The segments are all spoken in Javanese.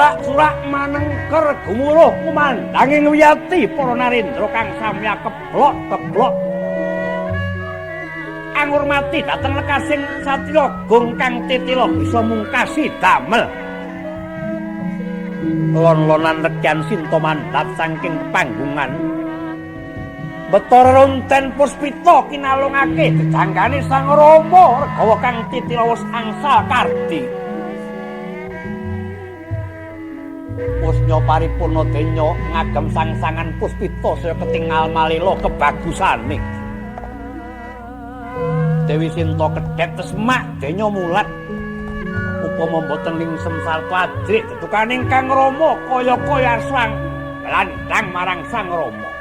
sulak-sulak manengker gumuruh kumandanging wiyati para narendra kang samya keblok-keblok angurmati dhateng lekasing satya agung kang titila bisa mungkasi damel lon-lonan rekyan sinta mandat saking panggungan Bathara Ronten Puspita kinalungake dejanggane Sang Rama regawa kang titila wis angsal kardi Pusnya paripurna denya ngagem sangsangan Puspita saya ketingal malila kebagusane Dewi Sinta kedhet semak denya mulat upama boten lingsem sarta adrik tetukaning Kang Rama kaya-kaya sang landang marang Sang Rama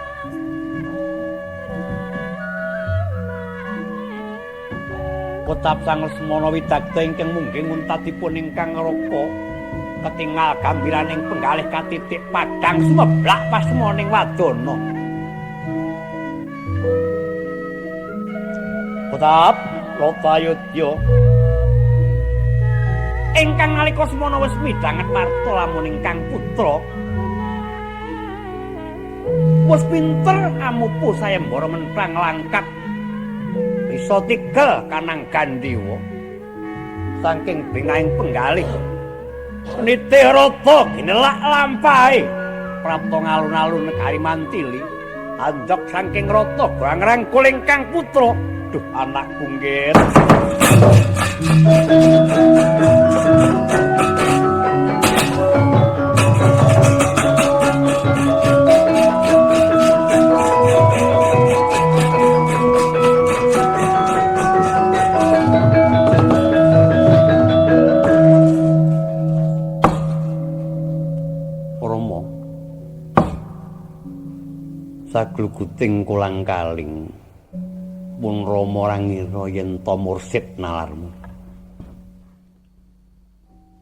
Kotap Sang Lesmana Widagta ingkang mungging nguntatipun ingkang raka ketingal gambiraning penggalih katitik padang sumeblak pasmoning wadana Kotap Lotayudya ingkang nalika semana wis midhanget warta lamun ingkang putra wis pinter amupu sayembara mentrang langkat bisa tigel kanang Gandewa saking bengahing penggalih nitih rata ginelak lampahe prapta ngalun-alun negari Mantili andhok saking rata grang-rangkul ingkang putra duh anakku nggih sagluguting kolang-kaling pun Rama ora ngira yen ta mursid nalarmu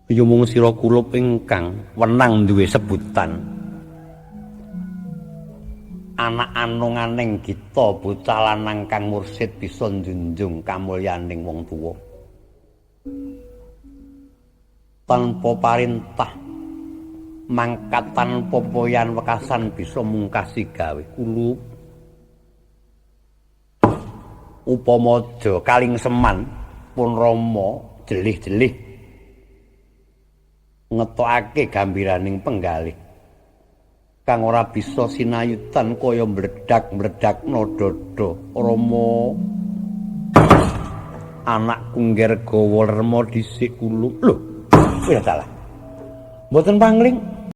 ya mung sira kulup ingkang wenang duwe sebutan anak anunganing kita bocah lanang kang mursid bisa njunjung kamulyaning wong tuwa tanpa parintah mangkat tanpa poyan wekasan bisa mungkasi gawe kulup upama aja kaling seman pun Rama jelih-jelih ngetokake gambiraning penggalih kang ora bisa sinayutan kaya mledak-mledakna dada Rama anakku ngger gawa lerma dhisik kulup lho kuwi salah mboten pangling